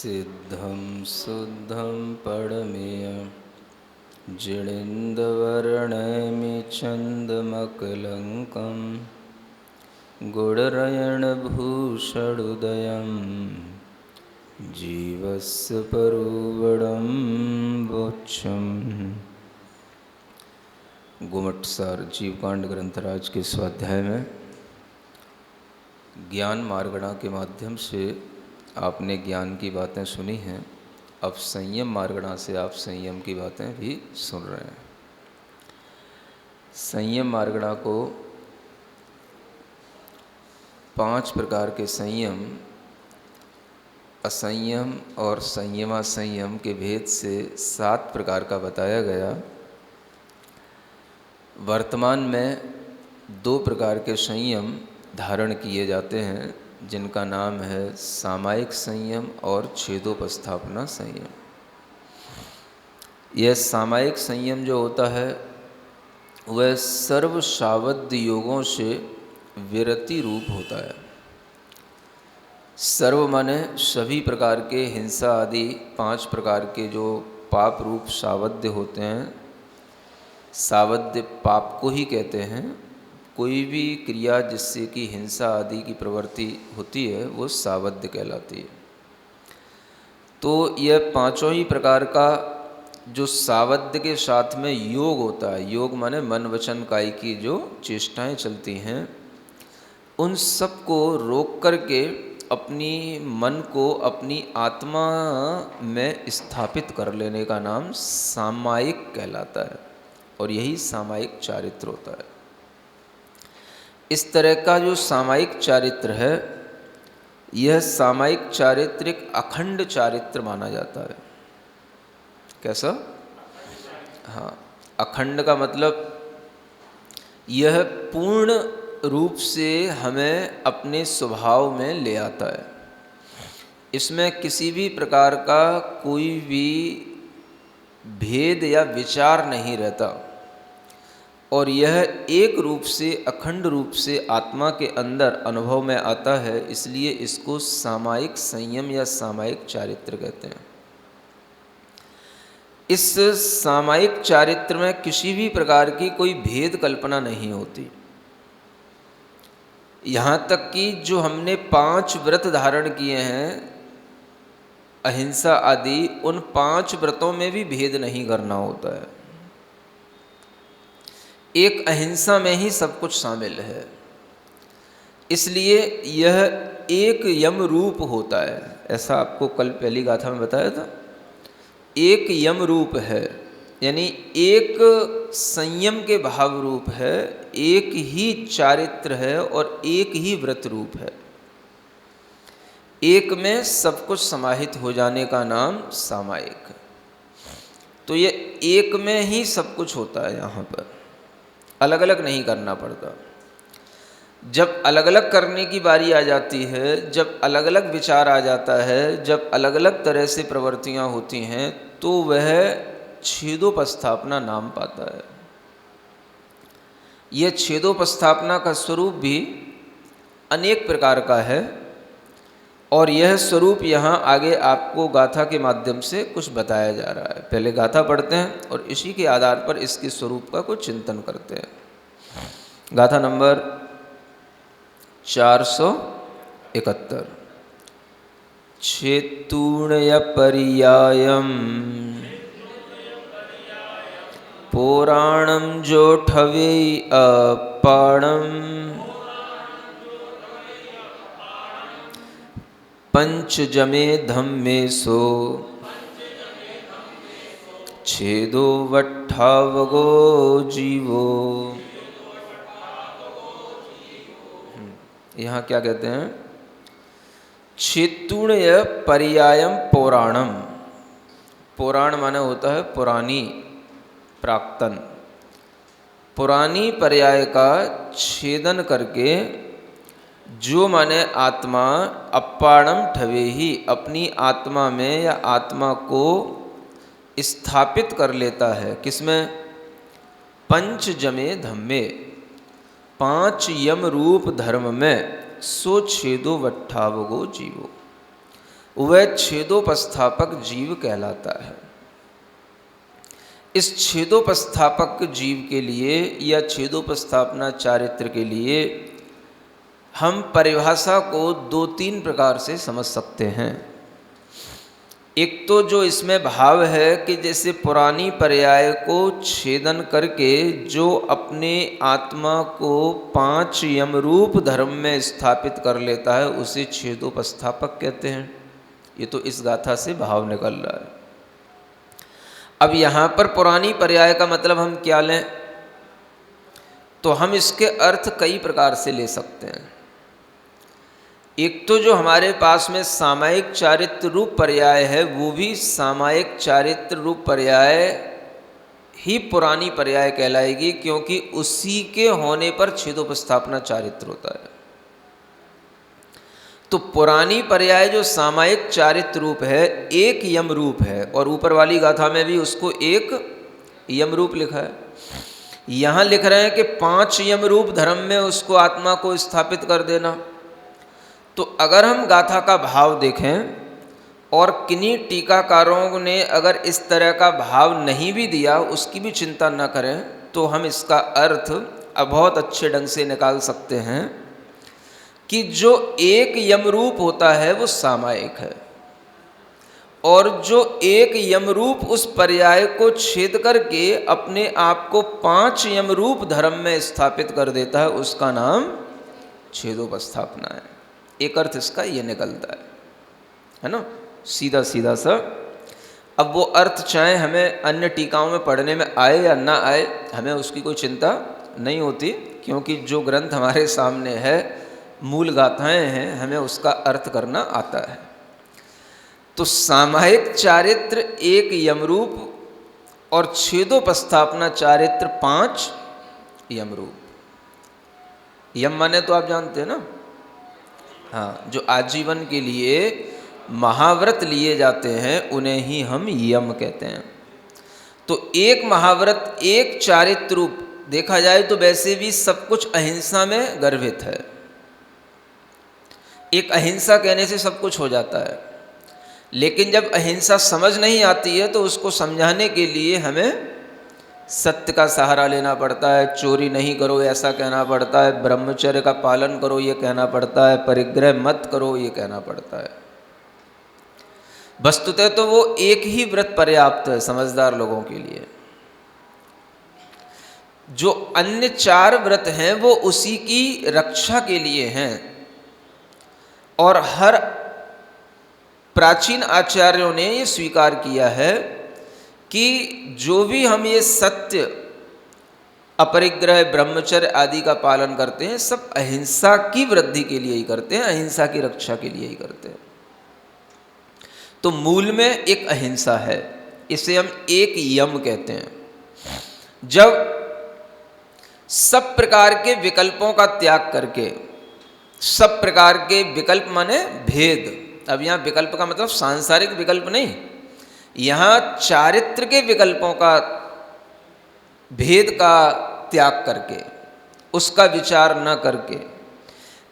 सिद्धं शुद्धं परमेयं जिणेन्द्रवर्णमिच्छन्दमकलङ्कं गुणरयणभूषणोदयं जीवस्य परोवरं वोक्षम्। गुमटसार जीवकांड ग्रंथराज के स्वाध्याय में ज्ञान मार्गणा के माध्यम से आपने ज्ञान की बातें सुनी हैं। अब संयम मार्गणा से आप संयम की बातें भी सुन रहे हैं। संयम मार्गणा को 5 प्रकार के संयम, असंयम और संयमासंयम के भेद से 7 प्रकार का बताया गया। वर्तमान में 2 प्रकार के संयम धारण किए जाते हैं, जिनका नाम है सामायिक संयम और छेदोपस्थापना संयम। यह सामायिक संयम जो होता है वह सर्व सावध योगों से विरति रूप होता है। सर्व माने सभी प्रकार के हिंसा आदि 5 प्रकार के जो पाप रूप सावध्य होते हैं, सावध्य पाप को ही कहते हैं। कोई भी क्रिया जिससे कि हिंसा आदि की प्रवृत्ति होती है वो सावध्य कहलाती है। तो यह 5 ही प्रकार का जो सावध्य के साथ में योग होता है, योग माने मन वचन कायी की जो चेष्टाएं चलती हैं, उन सब को रोक करके अपनी मन को अपनी आत्मा में स्थापित कर लेने का नाम सामायिक कहलाता है, और यही सामायिक चारित्र होता है। इस तरह का जो सामायिक चारित्र है, यह सामायिक चारित्र एक अखंड चारित्र माना जाता है। कैसा? हाँ, अखंड का मतलब यह पूर्ण रूप से हमें अपने स्वभाव में ले आता है। इसमें किसी भी प्रकार का कोई भी भेद या विचार नहीं रहता, और यह एक रूप से अखंड रूप से आत्मा के अंदर अनुभव में आता है। इसलिए इसको सामायिक संयम या सामायिक चारित्र कहते हैं। इस सामायिक चारित्र में किसी भी प्रकार की कोई भेद कल्पना नहीं होती। यहाँ तक कि जो हमने 5 व्रत धारण किए हैं अहिंसा आदि, उन 5 व्रतों में भी भेद नहीं करना होता है। एक अहिंसा में ही सब कुछ शामिल है। इसलिए यह एक यम रूप होता है। ऐसा आपको कल पहली गाथा में बताया था। एक यम रूप है, यानी एक संयम के भाव रूप है, एक ही चारित्र है और एक ही व्रत रूप है। एक में सब कुछ समाहित हो जाने का नाम सामायिक। तो ये एक में ही सब कुछ होता है। यहाँ पर अलग अलग नहीं करना पड़ता। जब अलग अलग करने की बारी आ जाती है, जब अलग अलग विचार आ जाता है, जब अलग अलग तरह से प्रवृत्तियाँ होती हैं, तो वह छेदोपस्थापना नाम पाता है। यह छेदोपस्थापना का स्वरूप भी अनेक प्रकार का है, और यह स्वरूप यहाँ आगे आपको गाथा के माध्यम से कुछ बताया जा रहा है। पहले गाथा पढ़ते हैं और इसी के आधार पर इसके स्वरूप का कुछ चिंतन करते हैं। गाथा नंबर 471। छेतूणय पर्यायम पुराणम जोठवे अपाणम पंचजमे धम्मेसो छेदो वट्ठावगो जीवो। यहाँ क्या कहते हैं? छेतूणय पर्यायम पौराणम। पुराण माने होता है पुरानी, प्राक्तन। पुरानी पर्याय का छेदन करके जो माने आत्मा अपाणम ठवे ही, अपनी आत्मा में या आत्मा को स्थापित कर लेता है। किसमें? पंचजमे धम्मे, 5 यम रूप धर्म में। सो छेदो वट्ठावगो जीवो, वह छेदोपस्थापक जीव कहलाता है। इस छेदोपस्थापक जीव के लिए या छेदोपस्थापना चारित्र के लिए हम परिभाषा को 2-3 प्रकार से समझ सकते हैं। एक तो जो इसमें भाव है कि जैसे पुरानी पर्याय को छेदन करके जो अपने आत्मा को 5 यमरूप धर्म में स्थापित कर लेता है उसे छेदोपस्थापक कहते हैं। ये तो इस गाथा से भाव निकल रहा है। अब यहाँ पर पुरानी पर्याय का मतलब हम क्या लें, तो हम इसके अर्थ कई प्रकार से ले सकते हैं। एक तो जो हमारे पास में सामायिक चारित्र रूप पर्याय है वो भी सामायिक चारित्र रूप पर्याय ही पुरानी पर्याय कहलाएगी, क्योंकि उसी के होने पर छेदोपस्थापना चारित्र होता है। तो पुरानी पर्याय जो सामायिक चारित्र रूप है एक यम रूप है, और ऊपर वाली गाथा में भी उसको एक यम रूप लिखा है। यहाँ लिख रहे हैं कि 5 यम रूप धर्म में उसको आत्मा को स्थापित कर देना। तो अगर हम गाथा का भाव देखें और किन्हीं टीकाकारों ने अगर इस तरह का भाव नहीं भी दिया उसकी भी चिंता न करें, तो हम इसका अर्थ बहुत अच्छे ढंग से निकाल सकते हैं कि जो एक यमरूप होता है वो सामायिक है, और जो एक यमरूप उस पर्याय को छेद करके अपने आप को 5 यमरूप धर्म में स्थापित कर देता है उसका नाम छेदोपस्थापना है। एक अर्थ इसका ये निकलता है ना, सीधा सीधा सा। अब वो अर्थ चाहे हमें अन्य टीकाओं में पढ़ने में आए या ना आए, हमें उसकी कोई चिंता नहीं होती, क्योंकि जो ग्रंथ हमारे सामने है मूल गाथाएं हैं, हमें उसका अर्थ करना आता है। तो सामायिक चारित्र एक यमरूप और छेदोपस्थापना चारित्र 5 यमरूप। यम माने तो आप जानते हैं ना, हाँ, जो आजीवन के लिए महाव्रत लिए जाते हैं उन्हें ही हम यम कहते हैं। तो एक महाव्रत एक चारित्र रूप देखा जाए तो वैसे भी सब कुछ अहिंसा में गर्भित है। एक अहिंसा कहने से सब कुछ हो जाता है, लेकिन जब अहिंसा समझ नहीं आती है तो उसको समझाने के लिए हमें सत्य का सहारा लेना पड़ता है। चोरी नहीं करो ऐसा कहना पड़ता है, ब्रह्मचर्य का पालन करो ये कहना पड़ता है, परिग्रह मत करो ये कहना पड़ता है। वस्तुतः तो वो एक ही व्रत पर्याप्त है समझदार लोगों के लिए। जो अन्य 4 व्रत हैं वो उसी की रक्षा के लिए हैं, और हर प्राचीन आचार्यों ने ये स्वीकार किया है कि जो भी हम ये सत्य अपरिग्रह ब्रह्मचर्य आदि का पालन करते हैं सब अहिंसा की वृद्धि के लिए ही करते हैं, अहिंसा की रक्षा के लिए ही करते हैं। तो मूल में एक अहिंसा है, इसे हम एक यम कहते हैं। जब सब प्रकार के विकल्पों का त्याग करके, सब प्रकार के विकल्प माने भेद, अब यहाँ विकल्प का मतलब सांसारिक विकल्प नहीं, यहाँ चारित्र के विकल्पों का भेद का त्याग करके, उसका विचार न करके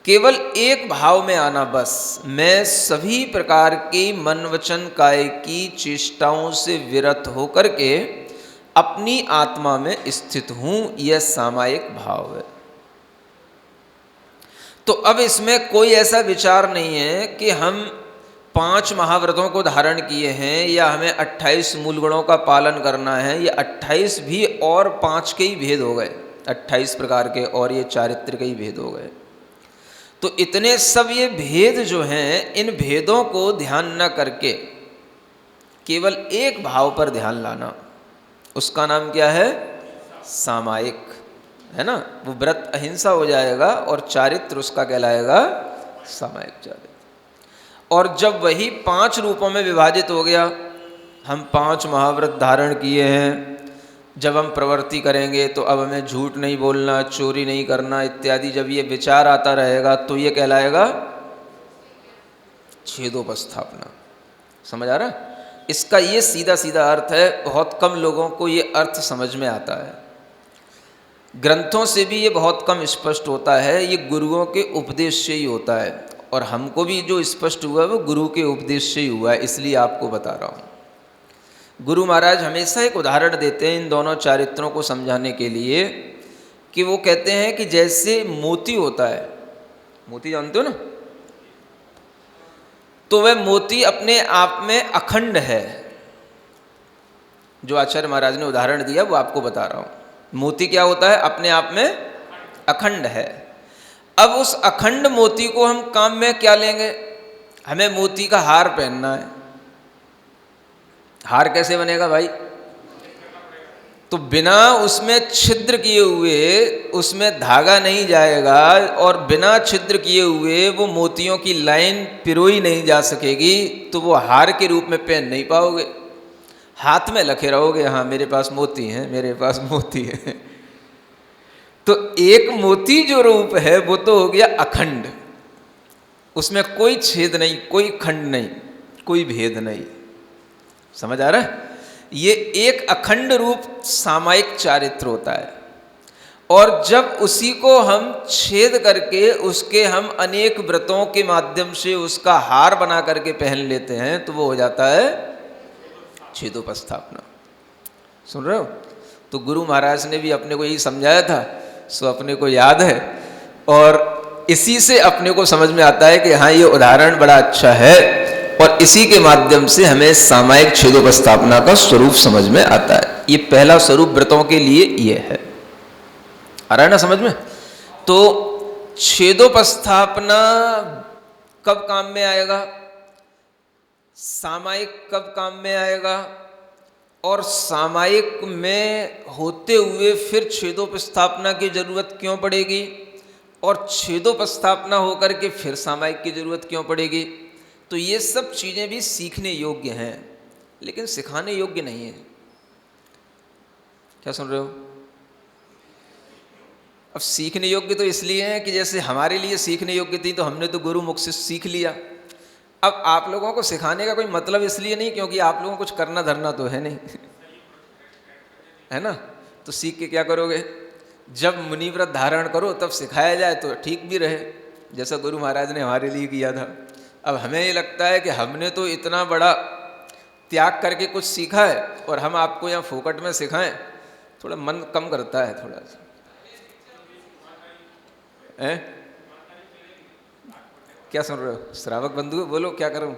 केवल एक भाव में आना, बस मैं सभी प्रकार की मन वचन काय की चेष्टाओं से विरत होकर के अपनी आत्मा में स्थित हूँ, यह सामायिक भाव है। तो अब इसमें कोई ऐसा विचार नहीं है कि हम 5 महाव्रतों को धारण किए हैं या हमें 28 मूल गुणों का पालन करना है। ये 28 भी और 5 के ही भेद हो गए, 28 प्रकार के, और ये चारित्र के ही भेद हो गए। तो इतने सब ये भेद जो हैं, इन भेदों को ध्यान न करके केवल एक भाव पर ध्यान लाना, उसका नाम क्या है? सामायिक, है ना। वो व्रत अहिंसा हो जाएगा और चारित्र उसका कहलाएगा सामायिक चारित्र। और जब वही 5 रूपों में विभाजित हो गया, हम 5 महाव्रत धारण किए हैं, जब हम प्रवृत्ति करेंगे तो अब हमें झूठ नहीं बोलना, चोरी नहीं करना इत्यादि, जब ये विचार आता रहेगा तो ये कहलाएगा छेदोपस्थापना। समझ आ रहा है? इसका ये सीधा सीधा अर्थ है। बहुत कम लोगों को ये अर्थ समझ में आता है, ग्रंथों से भी ये बहुत कम स्पष्ट होता है, ये गुरुओं के उपदेश से ही होता है। और हमको भी जो स्पष्ट हुआ है वो गुरु के उपदेश से ही हुआ है, इसलिए आपको बता रहा हूँ। गुरु महाराज हमेशा एक उदाहरण देते हैं इन दोनों चारित्रों को समझाने के लिए, कि वो कहते हैं कि जैसे मोती होता है, मोती जानते हो ना, तो वह मोती अपने आप में अखंड है। जो आचार्य महाराज ने उदाहरण दिया वो आपको बता रहा हूँ। मोती क्या होता है? अपने आप में अखंड है। अब उस अखंड मोती को हम काम में क्या लेंगे? हमें मोती का हार पहनना है। हार कैसे बनेगा भाई? तो बिना उसमें छिद्र किए हुए उसमें धागा नहीं जाएगा, और बिना छिद्र किए हुए वो मोतियों की लाइन पिरोई नहीं जा सकेगी, तो वो हार के रूप में पहन नहीं पाओगे। हाथ में लखे रहोगे, हाँ मेरे पास मोती हैं, मेरे पास मोती है। तो एक मोती जो रूप है वो तो हो गया अखंड, उसमें कोई छेद नहीं, कोई खंड नहीं, कोई भेद नहीं। समझ आ रहा है? ये एक अखंड रूप सामायिक चारित्र होता है, और जब उसी को हम छेद करके उसके हम अनेक व्रतों के माध्यम से उसका हार बना करके पहन लेते हैं, तो वो हो जाता है छेदोपस्थापना। सुन रहे हो? तो गुरु महाराज ने भी अपने को यही समझाया था, सो अपने को याद है, और इसी से अपने को समझ में आता है कि हाँ ये उदाहरण बड़ा अच्छा है, और इसी के माध्यम से हमें सामायिक छेदोपस्थापना का स्वरूप समझ में आता है। ये पहला स्वरूप व्रतों के लिए ये है। आ रहा है ना समझ में? तो छेदोपस्थापना कब काम में आएगा, सामायिक कब काम में आएगा, और सामायिक में होते हुए फिर छेदोपस्थापना की जरूरत क्यों पड़ेगी, और छेदोपस्थापना होकर के फिर सामायिक की जरूरत क्यों पड़ेगी? तो ये सब चीज़ें भी सीखने योग्य हैं, लेकिन सिखाने योग्य नहीं है। क्या सुन रहे हो? अब सीखने योग्य तो इसलिए है कि जैसे हमारे लिए सीखने योग्य थी, तो हमने तो गुरु मुख से सीख लिया। अब आप लोगों को सिखाने का कोई मतलब इसलिए नहीं क्योंकि आप लोगों को कुछ करना धरना तो है नहीं है ना? तो सीख के क्या करोगे? जब मुनि व्रत धारण करो तब सिखाया जाए तो ठीक भी रहे, जैसा गुरु महाराज ने हमारे लिए किया था। अब हमें ये लगता है कि हमने तो इतना बड़ा त्याग करके कुछ सीखा है, और हम आपको यहाँ फोकट में सिखाएं, थोड़ा मन कम करता है थोड़ा सा। क्या सुन रहे हो? श्रावक बंधु बोलो, क्या करूं?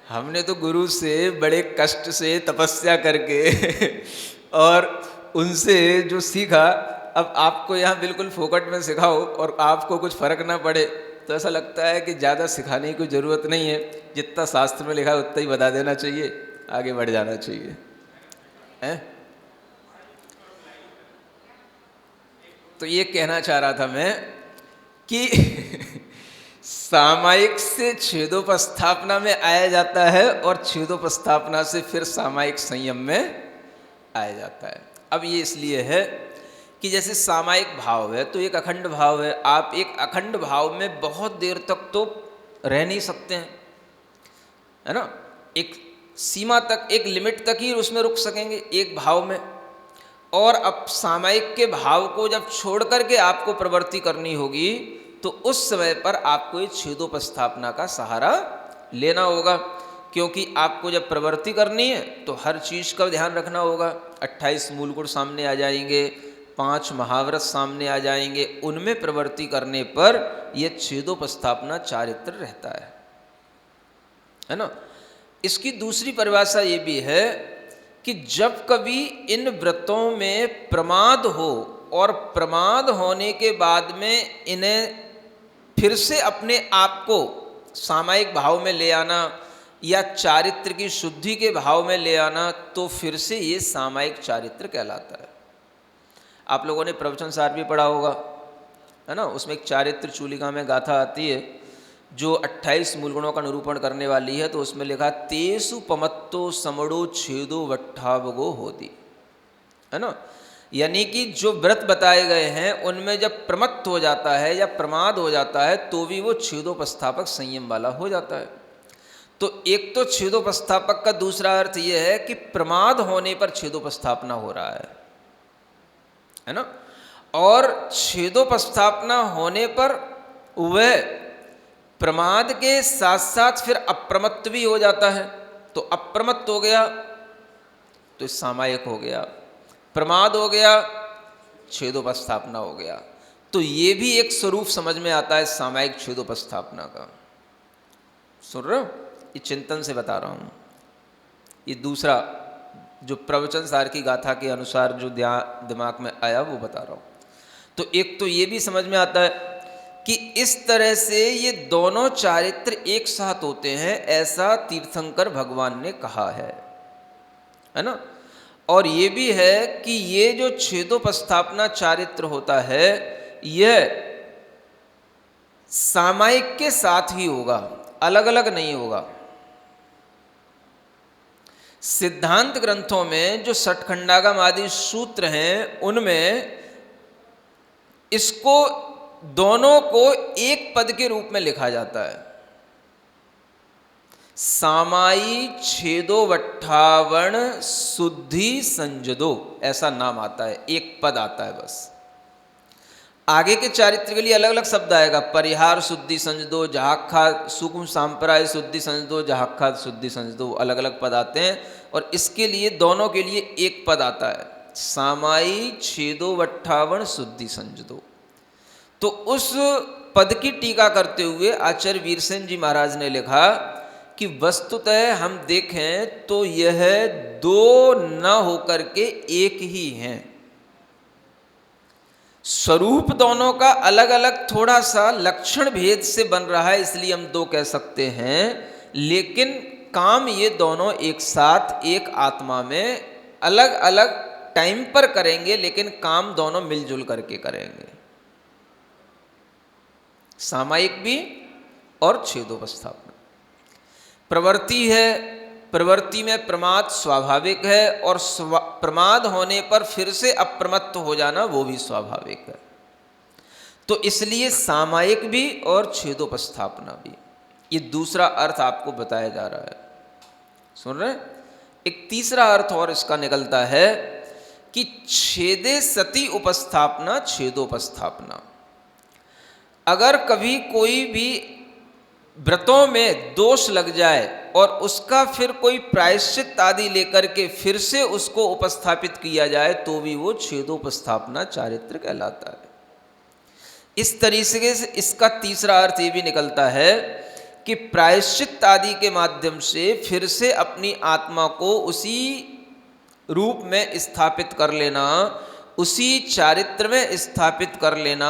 हमने तो गुरु से बड़े कष्ट से तपस्या करके और उनसे जो सीखा, अब आपको यहाँ बिल्कुल फोकट में सिखाओ और आपको कुछ फर्क ना पड़े, तो ऐसा लगता है कि ज़्यादा सिखाने की कोई ज़रूरत नहीं है। जितना शास्त्र में लिखा है उतना ही बता देना चाहिए, आगे बढ़ जाना चाहिए। तो ये कहना चाह रहा था मैं कि सामायिक से छेदोपस्थापना में आया जाता है, और छेदोपस्थापना से फिर सामायिक संयम में आया जाता है। अब ये इसलिए है कि जैसे सामायिक भाव है तो एक अखंड भाव है। आप एक अखंड भाव में बहुत देर तक तो रह नहीं सकते हैं, है ना? एक सीमा तक, एक लिमिट तक ही उसमें रुक सकेंगे एक भाव में। और अब सामायिक के भाव को जब छोड़ करके आपको प्रवृत्ति करनी होगी, तो उस समय पर आपको ये छेदोपस्थापना का सहारा लेना होगा, क्योंकि आपको जब प्रवृत्ति करनी है तो हर चीज़ का ध्यान रखना होगा। 28 मूलगुण सामने आ जाएंगे, 5 महाव्रत सामने आ जाएंगे, उनमें प्रवृत्ति करने पर यह छेदोपस्थापना चारित्र रहता है ना? इसकी दूसरी परिभाषा ये भी है कि जब कभी इन व्रतों में प्रमाद हो, और प्रमाद होने के बाद में इन्हें फिर से अपने आप को सामायिक भाव में ले आना या चारित्र की शुद्धि के भाव में ले आना, तो फिर से ये सामायिक चारित्र कहलाता है। आप लोगों ने प्रवचन सार भी पढ़ा होगा, है ना? उसमें एक चारित्र चूलिका में गाथा आती है जो 28 मूलगुणों का निरूपण करने वाली है। तो उसमें लिखा, तेसु पमत्तो समड़ो छेदो वट्ठावगो होती, है ना? यानी कि जो व्रत बताए गए हैं उनमें जब प्रमत्त हो जाता है या प्रमाद हो जाता है, तो भी वो छेदोपस्थापक संयम वाला हो जाता है। तो एक तो छेदोपस्थापक का दूसरा अर्थ यह है कि प्रमाद होने पर छेदोपस्थापना हो रहा है ना? और छेदोपस्थापना होने पर वह प्रमाद के साथ साथ फिर अप्रमत्त भी हो जाता है। तो अप्रमत्त हो गया तो सामायिक हो गया, प्रमाद हो गया, छेदोपस्थापना हो गया। तो ये भी एक स्वरूप समझ में आता है सामायिक छेदोपस्थापना का। सुन रहे हो? ये चिंतन से बता रहा हूँ। ये दूसरा जो प्रवचन सार की गाथा के अनुसार जो दिमाग में आया वो बता रहा हूँ। तो एक तो ये भी समझ में आता है कि इस तरह से ये दोनों चारित्र एक साथ होते हैं, ऐसा तीर्थंकर भगवान ने कहा है ना। और ये भी है कि ये जो छेदोपस्थापना चारित्र होता है यह सामायिक के साथ ही होगा, अलग अलग नहीं होगा। सिद्धांत ग्रंथों में जो षट्खंडागम आदि सूत्र हैं उनमें इसको दोनों को एक पद के रूप में लिखा जाता है। सामाई छेदोवट्ठावण शुद्धि संजदो, ऐसा नाम आता है, एक पद आता है बस। आगे के चारित्र के लिए अलग अलग शब्द आएगा, परिहार शुद्धि संजदो, जहाखा सुकुम सांप्राय शुद्धि संजदो, जहाखा शुद्धि संजदो, अलग अलग पद आते हैं। और इसके लिए दोनों के लिए एक पद आता है, सामाई छेदोवट्ठावण शुद्धि संजदो। तो उस पद की टीका करते हुए आचार्य वीरसेन जी महाराज ने लिखा कि वस्तुतः हम देखें तो यह दो न होकर के एक ही हैं। स्वरूप दोनों का अलग अलग थोड़ा सा लक्षण भेद से बन रहा है, इसलिए हम दो कह सकते हैं, लेकिन काम ये दोनों एक साथ एक आत्मा में अलग अलग टाइम पर करेंगे, लेकिन काम दोनों मिलजुल करके करेंगे, सामायिक भी और छेदोपस्थापना। प्रवृत्ति है, प्रवृत्ति में प्रमाद स्वाभाविक है, और प्रमाद होने पर फिर से अप्रमत्त हो जाना वो भी स्वाभाविक है। तो इसलिए सामायिक भी और छेदोपस्थापना भी, ये दूसरा अर्थ आपको बताया जा रहा है। सुन रहे हैं? एक तीसरा अर्थ और इसका निकलता है कि छेदे सती उपस्थापना छेदोपस्थापना। अगर कभी कोई भी व्रतों में दोष लग जाए और उसका फिर कोई प्रायश्चित आदि लेकर के फिर से उसको उपस्थापित किया जाए तो भी वो छेदोपस्थापना चारित्र कहलाता है। इस तरीके से इसका तीसरा अर्थ ये भी निकलता है कि प्रायश्चित आदि के माध्यम से फिर से अपनी आत्मा को उसी रूप में स्थापित कर लेना, उसी चारित्र में स्थापित कर लेना,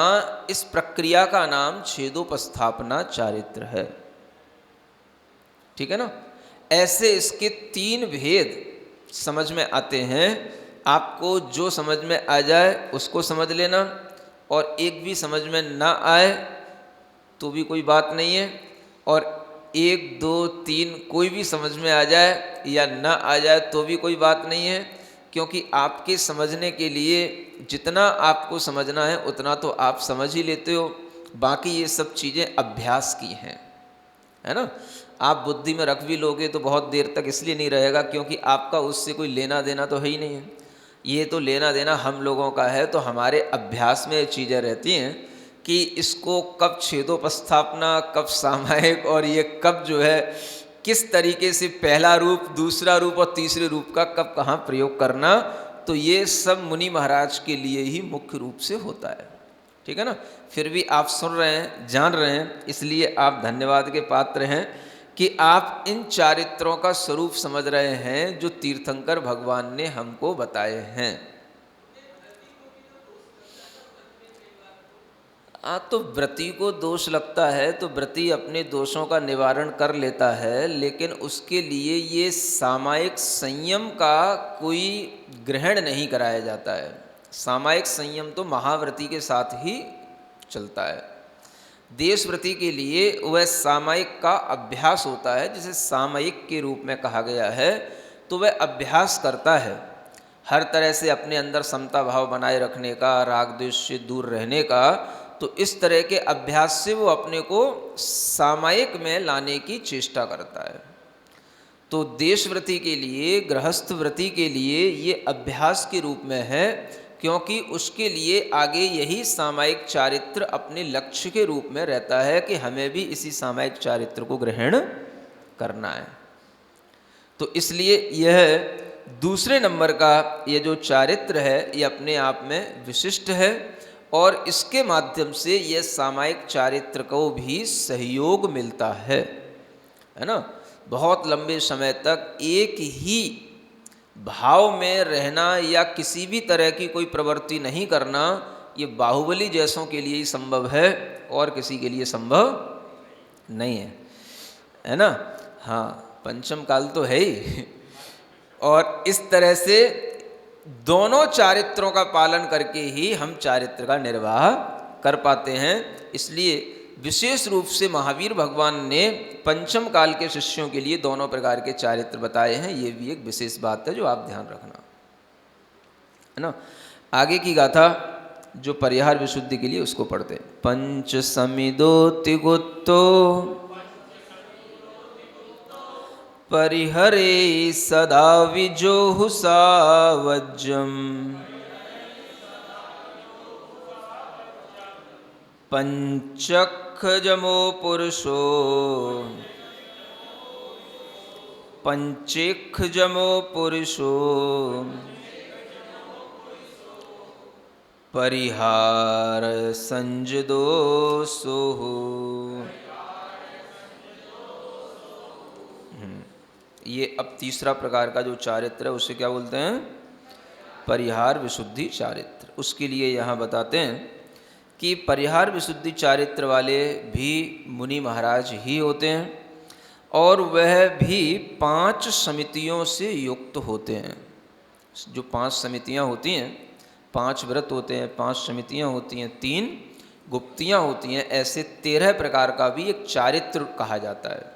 इस प्रक्रिया का नाम छेदोपस्थापना चारित्र है। ठीक है ना? ऐसे इसके तीन भेद समझ में आते हैं। आपको जो समझ में आ जाए उसको समझ लेना, और एक भी समझ में ना आए तो भी कोई बात नहीं है, और 1, 2, 3 कोई भी समझ में आ जाए या ना आ जाए तो भी कोई बात नहीं है, क्योंकि आपके समझने के लिए जितना आपको समझना है उतना तो आप समझ ही लेते हो। बाकी ये सब चीज़ें अभ्यास की हैं, है ना। आप बुद्धि में रख भी लोगे तो बहुत देर तक इसलिए नहीं रहेगा क्योंकि आपका उससे कोई लेना देना तो है ही नहीं है। ये तो लेना देना हम लोगों का है, तो हमारे अभ्यास में ये चीज़ें रहती हैं कि इसको कब छेदोपस्थापना, कब सामायिक, और ये कब जो है किस तरीके से पहला रूप, दूसरा रूप और तीसरे रूप का कब कहाँ प्रयोग करना, तो ये सब मुनि महाराज के लिए ही मुख्य रूप से होता है। ठीक है ना। फिर भी आप सुन रहे हैं, जान रहे हैं, इसलिए आप धन्यवाद के पात्र हैं कि आप इन चारित्रों का स्वरूप समझ रहे हैं जो तीर्थंकर भगवान ने हमको बताए हैं। तो व्रती को दोष लगता है तो व्रती अपने दोषों का निवारण कर लेता है, लेकिन उसके लिए ये सामायिक संयम का कोई ग्रहण नहीं कराया जाता है। सामायिक संयम तो महाव्रती के साथ ही चलता है। देशव्रती के लिए वह सामायिक का अभ्यास होता है, जिसे सामयिक के रूप में कहा गया है। तो वह अभ्यास करता है हर तरह से अपने अंदर समता भाव बनाए रखने का, राग द्वेष से दूर रहने का। तो इस तरह के अभ्यास से वो अपने को सामायिक में लाने की चेष्टा करता है। तो देशव्रती के लिए, गृहस्थ व्रती के लिए ये अभ्यास के रूप में है क्योंकि उसके लिए आगे यही सामायिक चारित्र अपने लक्ष्य के रूप में रहता है कि हमें भी इसी सामायिक चारित्र को ग्रहण करना है। तो इसलिए यह दूसरे नंबर का ये जो चारित्र है ये अपने आप में विशिष्ट है, और इसके माध्यम से यह सामायिक चारित्र को भी सहयोग मिलता है ना। बहुत लंबे समय तक एक ही भाव में रहना या किसी भी तरह की कोई प्रवृत्ति नहीं करना, ये बाहुबली जैसों के लिए ही संभव है और किसी के लिए संभव नहीं है ना। हाँ, पंचम काल तो है ही। और इस तरह से दोनों चारित्रों का पालन करके ही हम चारित्र का निर्वाह कर पाते हैं। इसलिए विशेष रूप से महावीर भगवान ने पंचम काल के शिष्यों के लिए दोनों प्रकार के चारित्र बताए हैं। ये भी एक विशेष बात है जो आप ध्यान रखना है ना। आगे की गाथा जो परिहार विशुद्धि के लिए उसको पढ़ते हैं। पंच समिदोति गुत्तो परिहरे सदा विजोहु सावज्यम पंचखजमो पुरुषो पंचेखजमो पुरुषो परिहार संजदो सोहु। ये अब तीसरा प्रकार का जो चारित्र है उसे क्या बोलते हैं? परिहार विशुद्धि चारित्र। उसके लिए यहाँ बताते हैं कि परिहार विशुद्धि चारित्र वाले भी मुनि महाराज ही होते हैं, और वह भी 5 समितियों से युक्त होते हैं। जो 5 समितियाँ होती हैं, 5 व्रत होते हैं, 5 समितियाँ होती हैं, 3 गुप्तियाँ होती हैं, ऐसे 13 प्रकार का भी एक चारित्र कहा जाता है।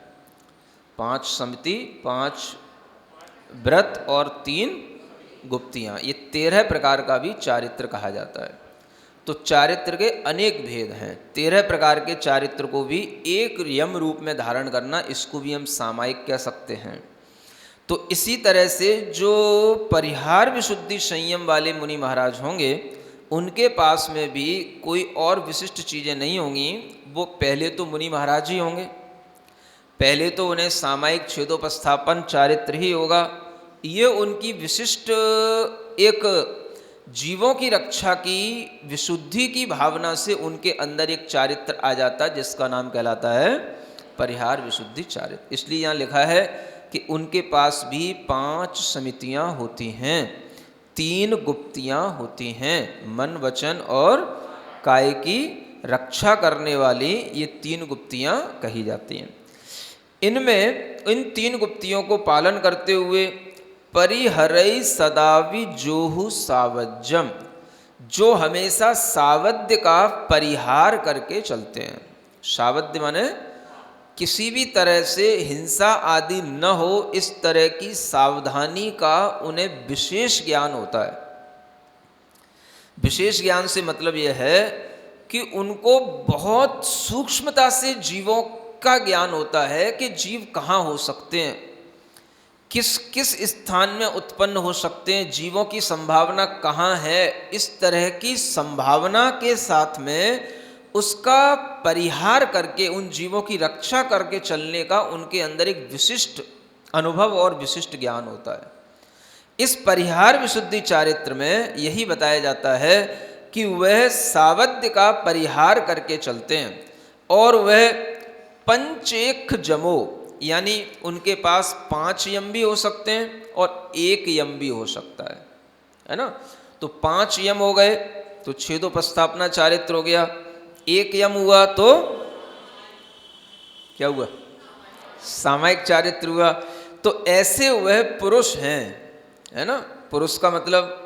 5 समिति, 5 व्रत और 3 गुप्तियाँ, ये 13 प्रकार का भी चारित्र कहा जाता है। तो चारित्र के अनेक भेद हैं। 13 प्रकार के चारित्र को भी एक यम रूप में धारण करना, इसको भी हम सामायिक कह सकते हैं। तो इसी तरह से जो परिहार विशुद्धि संयम वाले मुनि महाराज होंगे, उनके पास में भी कोई और विशिष्ट चीज़ें नहीं होंगी। वो पहले तो मुनि महाराज ही होंगे, पहले तो उन्हें सामायिक छेदोपस्थापन चारित्र ही होगा। ये उनकी विशिष्ट एक जीवों की रक्षा की विशुद्धि की भावना से उनके अंदर एक चारित्र आ जाता है, जिसका नाम कहलाता है परिहार विशुद्धि चारित्र। इसलिए यहाँ लिखा है कि उनके पास भी 5 समितियाँ होती हैं, 3 गुप्तियाँ होती हैं, मन वचन और काय की रक्षा करने वाली ये 3 गुप्तियाँ कही जाती हैं। इनमें इन 3 गुप्तियों को पालन करते हुए परिहरई सदावि जोहु सावज्यम, जो हमेशा सावध्य का परिहार करके चलते हैं। सावध्य माने किसी भी तरह से हिंसा आदि न हो, इस तरह की सावधानी का उन्हें विशेष ज्ञान होता है। विशेष ज्ञान से मतलब यह है कि उनको बहुत सूक्ष्मता से जीवों का ज्ञान होता है कि जीव कहाँ हो सकते हैं, किस किस स्थान में उत्पन्न हो सकते हैं, जीवों की संभावना कहाँ है। इस तरह की संभावना के साथ में उसका परिहार करके, उन जीवों की रक्षा करके चलने का उनके अंदर एक विशिष्ट अनुभव और विशिष्ट ज्ञान होता है। इस परिहार विशुद्धि चारित्र में यही बताया जाता है कि वह सावध्य का परिहार करके चलते हैं, और वह पंचेख जमो, यानी उनके पास 5 यम भी हो सकते हैं और 1 यम भी हो सकता है ना। तो 5 यम हो गए तो छेदोपस्थापना चारित्र हो गया, 1 यम हुआ तो क्या हुआ? सामायिक चारित्र हुआ। तो ऐसे वह पुरुष हैं, है ना। पुरुष का मतलब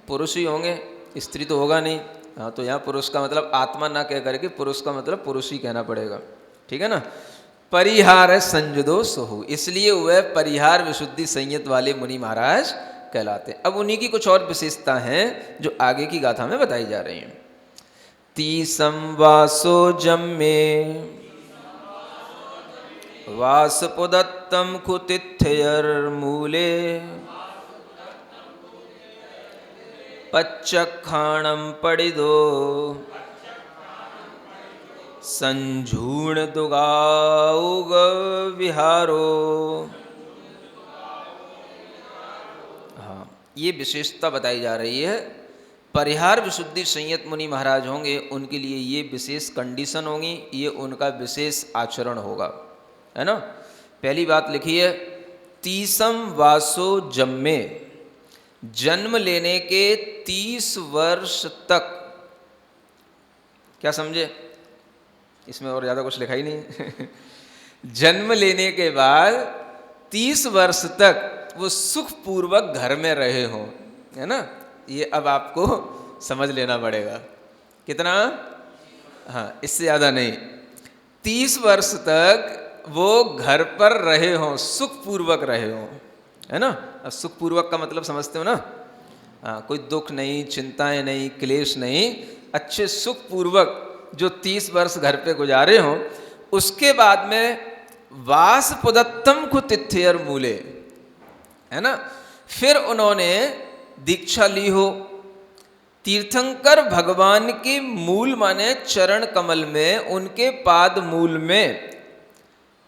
पुरुष ही होंगे, स्त्री तो होगा नहीं। हाँ, तो यहाँ पुरुष का मतलब आत्मा ना कह करके पुरुष का मतलब पुरुष ही कहना पड़ेगा, ठीक है ना। परिहार संजदो सोहु, इसलिए वह परिहार विशुद्धि संयत वाले मुनि महाराज कहलाते हैं। अब उन्हीं की कुछ और विशेषता हैं जो आगे की गाथा में बताई जा रही हैं। तीसम वासो जम्मे वासपुदत्तम कुतिथ्यर मूले पच्चखाणं पडिदो संझूण दुगाउग विहारो। हाँ, ये विशेषता बताई जा रही है। परिहार विशुद्धि संयत मुनि महाराज होंगे, उनके लिए ये विशेष कंडीशन होगी, ये उनका विशेष आचरण होगा, है ना। पहली बात लिखी है, तीसम वासो जम्मे, जन्म लेने के 30 वर्ष तक। क्या समझे? इसमें और ज़्यादा कुछ लिखा ही नहीं। जन्म लेने के बाद 30 वर्ष तक वो सुखपूर्वक घर में रहे हों, है ना। ये अब आपको समझ लेना पड़ेगा। कितना? हाँ, इससे ज़्यादा नहीं। 30 वर्ष तक वो घर पर रहे हों, सुखपूर्वक रहे हों, है ना। अब सुखपूर्वक का मतलब समझते हो ना। हाँ, कोई दुख नहीं, चिंताएं नहीं, क्लेश नहीं, अच्छे सुखपूर्वक जो 30 वर्ष घर पे गुजारे हों। उसके बाद में वास पुदत्तम को तिथ्यर मूले, है ना। फिर उन्होंने दीक्षा ली हो तीर्थंकर भगवान की मूल माने चरण कमल में, उनके पाद मूल में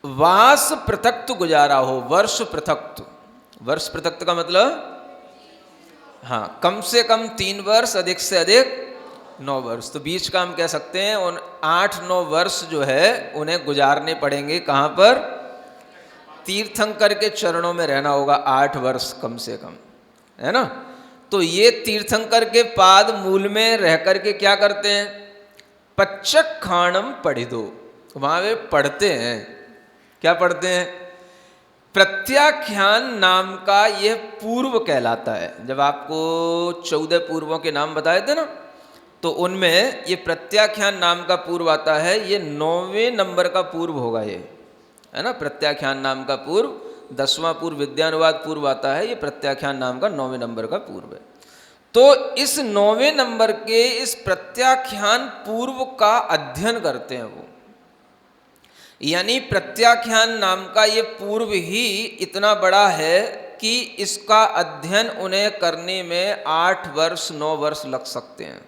वास पृथक्त गुजारा हो, वर्ष पृथक्त। वर्ष पृथक्त का मतलब हाँ, कम से कम 3 वर्ष, अधिक से अधिक 9 वर्ष। तो बीच का हम कह सकते हैं उन 8-9 वर्ष जो है उन्हें गुजारने पड़ेंगे। कहाँ पर? तीर्थंकर के चरणों में रहना होगा 8 वर्ष कम से कम, है ना। तो ये तीर्थंकर के पाद मूल में रह करके क्या करते हैं? पच्चखाणम पढ़िदो, वहाँ वे पढ़ते हैं। क्या पढ़ते हैं? प्रत्याख्यान नाम का यह पूर्व कहलाता है। जब आपको 14 पूर्वों के नाम बताए थे ना, तो उनमें ये प्रत्याख्यान नाम का पूर्व आता है। ये 9वें नंबर का पूर्व होगा, ये है ना। प्रत्याख्यान नाम का पूर्व 10वां पूर्व विद्यानुवाद पूर्व आता है। ये प्रत्याख्यान नाम का 9वें नंबर का पूर्व है। तो इस 9वें नंबर के इस प्रत्याख्यान पूर्व का अध्ययन करते हैं वो। यानी प्रत्याख्यान नाम का ये पूर्व ही इतना बड़ा है कि इसका अध्ययन उन्हें करने में 8 वर्ष 9 वर्ष लग सकते हैं।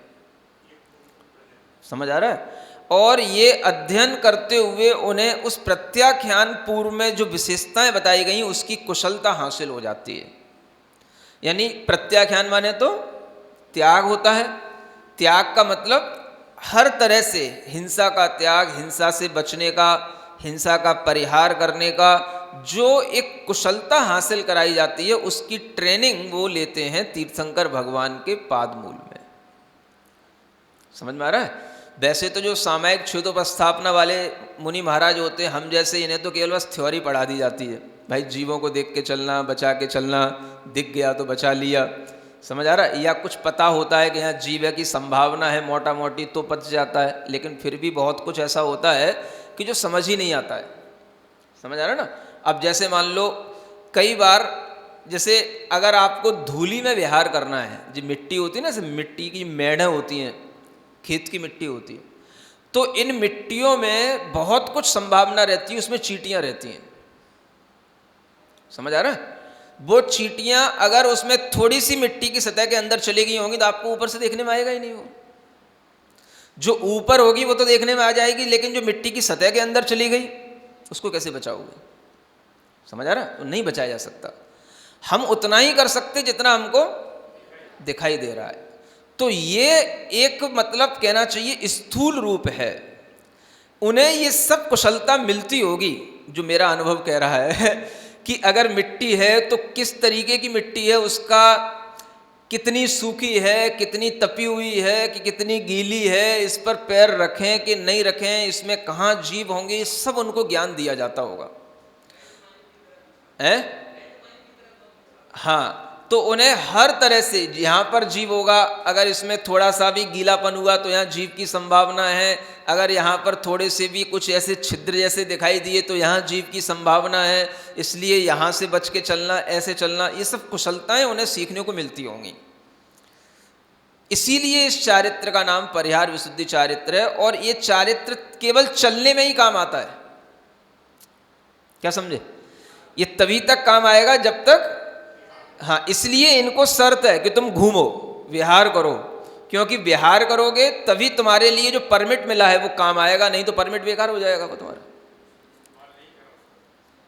समझ आ रहा है? और ये अध्ययन करते हुए उन्हें उस प्रत्याख्यान पूर्व में जो विशेषताएं बताई गई उसकी कुशलता हासिल हो जाती है। यानी प्रत्याख्यान माने तो त्याग होता है। त्याग का मतलब हर तरह से हिंसा का त्याग, हिंसा से बचने का, हिंसा का परिहार करने का जो एक कुशलता हासिल कराई जाती है, उसकी ट्रेनिंग वो लेते हैं तीर्थंकर भगवान के पाद मूल में। समझ में आ रहा है? वैसे तो जो सामायिक क्षुतोपस्थापना वाले मुनि महाराज होते हैं, हम जैसे इन्हें तो केवल बस थ्योरी पढ़ा दी जाती है। भाई जीवों को देख के चलना, बचा के चलना, दिख गया तो बचा लिया। समझ आ रहा है? या कुछ पता होता है कि यहाँ जीव है की संभावना है मोटा मोटी, तो बच जाता है। लेकिन फिर भी बहुत कुछ ऐसा होता है कि जो समझ ही नहीं आता है। समझ आ रहा है ना? अब जैसे मान लो कई बार, जैसे अगर आपको धूली में विहार करना है, जो मिट्टी होती है ना, जैसे मिट्टी की मेढ़ें होती हैं, खेत की मिट्टी होती है, तो इन मिट्टियों में बहुत कुछ संभावना रहती है, उसमें चींटियां रहती हैं। समझ आ रहा है? वो चींटियां अगर उसमें थोड़ी सी मिट्टी की सतह के अंदर चली गई होंगी तो आपको ऊपर से देखने में आएगा ही नहीं। वो जो ऊपर होगी वो तो देखने में आ जाएगी, लेकिन जो मिट्टी की सतह के अंदर चली गई उसको कैसे बचाओगे? समझ आ रहा है? तो नहीं बचाया जा सकता। हम उतना ही कर सकते जितना हमको दिखाई दे रहा है। तो ये एक मतलब कहना चाहिए स्थूल रूप है। उन्हें ये सब कुशलता मिलती होगी, जो मेरा अनुभव कह रहा है कि अगर मिट्टी है तो किस तरीके की मिट्टी है, उसका कितनी सूखी है, कितनी तपी हुई है, कि कितनी गीली है, इस पर पैर रखें कि नहीं रखें, इसमें कहाँ जीव होंगे, ये सब उनको ज्ञान दिया जाता होगा। है? हाँ, तो उन्हें हर तरह से यहाँ पर जीव होगा, अगर इसमें थोड़ा सा भी गीलापन हुआ तो यहाँ जीव की संभावना है, अगर यहाँ पर थोड़े से भी कुछ ऐसे छिद्र जैसे दिखाई दिए तो यहाँ जीव की संभावना है, इसलिए यहाँ से बच के चलना, ऐसे चलना, ये सब कुशलताएं उन्हें सीखने को मिलती होंगी। इसीलिए इस चारित्र का नाम परिहार विशुद्धि चारित्र है। और ये चारित्र केवल चलने में ही काम आता है। क्या समझे? ये तभी तक काम आएगा जब तक, हाँ, इसलिए इनको शर्त है कि तुम घूमो, विहार करो, क्योंकि विहार करोगे तभी तुम्हारे लिए जो परमिट मिला है वो काम आएगा, नहीं तो परमिट बेकार हो जाएगा वो तुम्हारा।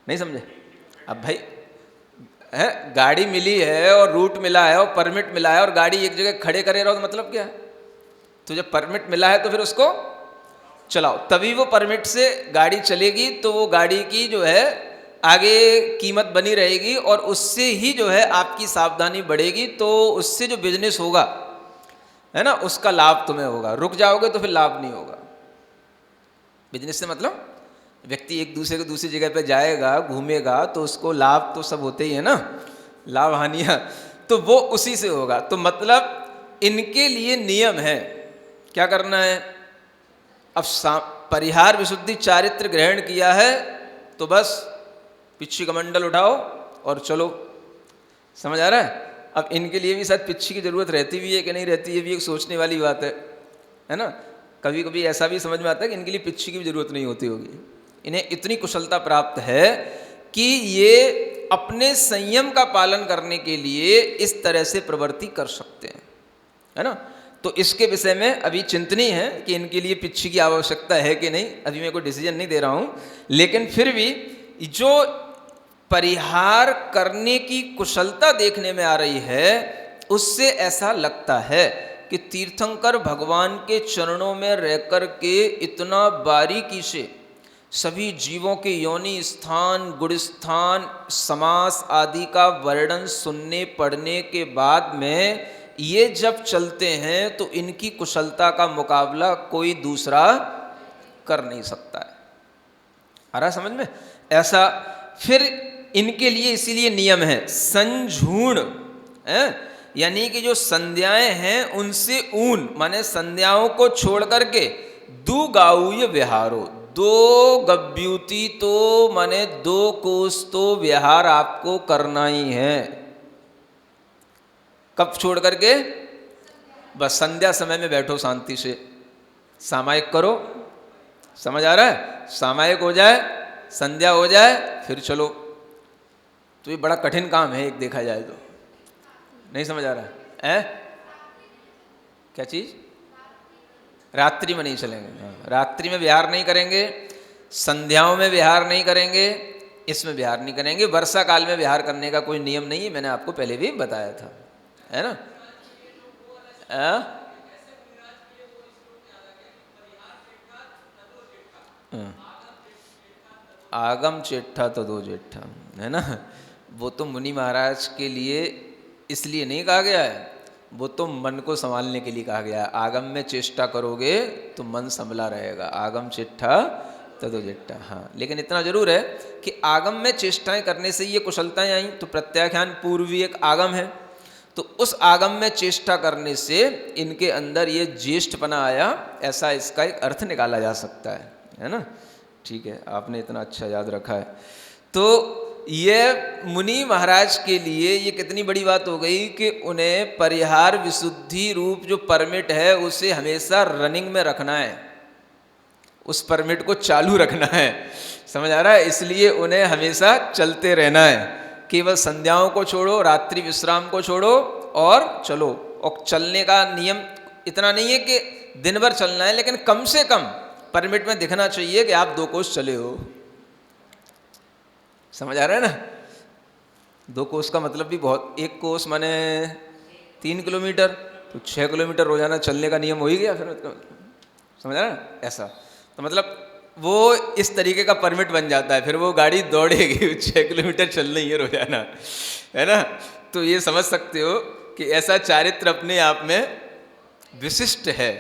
नहीं समझे? अब भाई है, गाड़ी मिली है और रूट मिला है और परमिट मिला है और गाड़ी एक जगह खड़े करे रहो तो मतलब क्या है? तो जब परमिट मिला है तो फिर उसको चलाओ, तभी वो परमिट से गाड़ी चलेगी, तो वो गाड़ी की जो है आगे कीमत बनी रहेगी और उससे ही जो है आपकी सावधानी बढ़ेगी, तो उससे जो बिजनेस होगा है ना, उसका लाभ तुम्हें होगा। रुक जाओगे तो फिर लाभ नहीं होगा। बिजनेस से मतलब व्यक्ति एक दूसरे को दूसरी जगह पे जाएगा, घूमेगा, तो उसको लाभ तो सब होते ही है ना, लाभ हानियाँ, तो वो उसी से होगा। तो मतलब इनके लिए नियम है, क्या करना है? अब परिहार विशुद्धि चारित्र ग्रहण किया है तो बस पिच्छी कमंडल उठाओ और चलो। समझ आ रहा है? अब इनके लिए भी शायद पिच्छी की जरूरत रहती भी है कि नहीं रहती, ये भी एक सोचने वाली बात है ना। कभी कभी ऐसा भी समझ में आता है कि इनके लिए पिच्छी की भी जरूरत नहीं होती होगी। इन्हें इतनी कुशलता प्राप्त है कि ये अपने संयम का पालन करने के लिए इस तरह से प्रवृत्ति कर सकते हैं, है ना। तो इसके विषय में अभी चिंतनीय है कि इनके लिए पिच्छी की आवश्यकता है कि नहीं, अभी मैं कोई डिसीजन नहीं दे रहा हूँ, लेकिन फिर भी जो परिहार करने की कुशलता देखने में आ रही है उससे ऐसा लगता है कि तीर्थंकर भगवान के चरणों में रहकर के इतना बारीकी से सभी जीवों के योनि स्थान, गुण स्थान, समास आदि का वर्णन सुनने पढ़ने के बाद में ये जब चलते हैं तो इनकी कुशलता का मुकाबला कोई दूसरा कर नहीं सकता है। आ रहा समझ में? ऐसा फिर इनके लिए इसीलिए नियम है संझूण, यानी कि जो संध्याएं हैं उनसे ऊन, माने संध्याओं को छोड़ करके दु गाऊय विहारो, दो गव्यूति तो माने 2 कोस तो विहार आपको करना ही है। कब छोड़ करके? बस संध्या समय में बैठो शांति से, सामायिक करो। समझ आ रहा है? सामायिक हो जाए, संध्या हो जाए, फिर चलो। तो ये बड़ा कठिन काम है एक देखा जाए तो। नहीं समझ आ रहा है? क्या चीज? रात्रि में नहीं चलेंगे, रात्रि में विहार नहीं करेंगे, संध्याओं में विहार नहीं करेंगे, इसमें विहार नहीं करेंगे। वर्षा काल में विहार करने का कोई नियम नहीं है, मैंने आपको पहले भी बताया था, है ना। आगम चेठा तो दो जेठा, है ना। वो तो मुनि महाराज के लिए इसलिए नहीं कहा गया है, वो तो मन को संभालने के लिए कहा गया है। आगम में चेष्टा करोगे तो मन संभला रहेगा। आगम चेठा तदो जेठा। हाँ, लेकिन इतना जरूर है कि आगम में चेष्टाएं करने से ये कुशलताएं आई। तो प्रत्याख्यान पूर्वी एक आगम है, तो उस आगम में चेष्टा करने से इनके अंदर ये ज्येष्ठपना आया, ऐसा इसका एक अर्थ निकाला जा सकता है ना। ठीक है, आपने इतना अच्छा याद रखा है। तो ये मुनि महाराज के लिए ये कितनी बड़ी बात हो गई कि उन्हें परिहार विशुद्धि रूप जो परमिट है उसे हमेशा रनिंग में रखना है, उस परमिट को चालू रखना है। समझ आ रहा है? इसलिए उन्हें हमेशा चलते रहना है। केवल संध्याओं को छोड़ो, रात्रि विश्राम को छोड़ो और चलो। और चलने का नियम इतना नहीं है कि दिन भर चलना है, लेकिन कम से कम परमिट में दिखना चाहिए कि आप 2 कोस चले हो। समझ आ रहा है ना? 2 कोस का मतलब भी बहुत, 1 कोस माने 3 किलोमीटर, तो 6 किलोमीटर रोजाना चलने का नियम हो ही गया फिर। समझ रहा है? ऐसा तो मतलब वो इस तरीके का परमिट बन जाता है, फिर वो गाड़ी दौड़ेगी 6 किलोमीटर चलना ही है रोजाना, है ना। तो ये समझ सकते हो कि ऐसा चारित्र अपने आप में विशिष्ट है।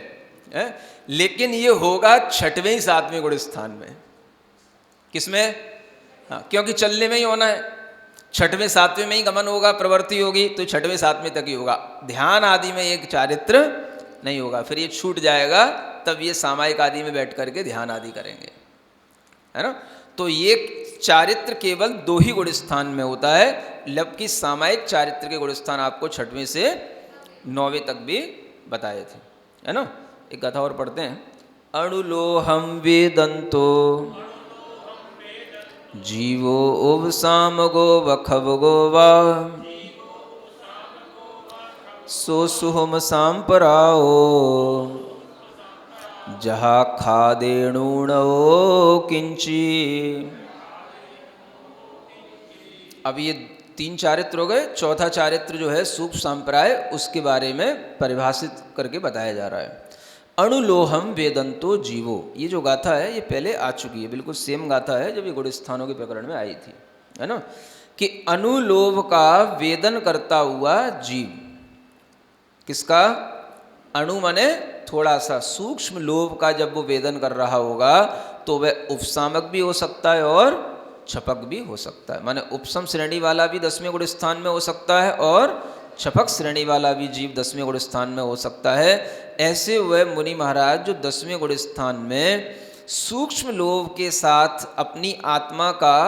लेकिन ये होगा 6वें 7वें गुण स्थान में। किसमें? हाँ, क्योंकि चलने में ही होना है। 6वें 7वें में ही गमन होगा, प्रवृत्ति होगी, तो 6वें 7वें तक ही होगा। ध्यान आदि में एक चारित्र नहीं होगा, फिर ये छूट जाएगा। तब ये सामायिक आदि में बैठ करके ध्यान आदि करेंगे, है ना। तो ये चारित्र केवल 2 ही गुण स्थान में होता है, जबकि सामायिक चारित्र के गुण स्थान आपको 6वें से 9वें तक भी बताए थे, है ना। एक कथा और पढ़ते हैं। अणुलोहम वेदंतो जीवो उवसाम गो वखव गो वा सो सुहुम सांपराओ जहा खादेणुणो किंची। अब ये 3 चारित्र हो गए। चौथा चारित्र जो है सूक्ष्म सांप्राय, उसके बारे में परिभाषित करके बताया जा रहा है। अणुलोहम वेदंतो जीवो, ये जो गाथा है ये पहले आ चुकी है, बिल्कुल सेम गाथा है जब ये गुणस्थानों के प्रकरण में आई थी, है ना। कि अनुलोभ का वेदन करता हुआ जीव, किसका? अणु माने थोड़ा सा, सूक्ष्म लोभ का जब वो वेदन कर रहा होगा तो वह उपसामक भी हो सकता है और छपक भी हो सकता है। माने उपसम श्रेणी वाला भी 10वें गुण स्थान में हो सकता है और छपक श्रेणी वाला भी जीव 10वें गुण स्थान में हो सकता है। ऐसे वह मुनि महाराज जो 10वें गुण स्थान में सूक्ष्म लोभ के साथ अपनी आत्मा का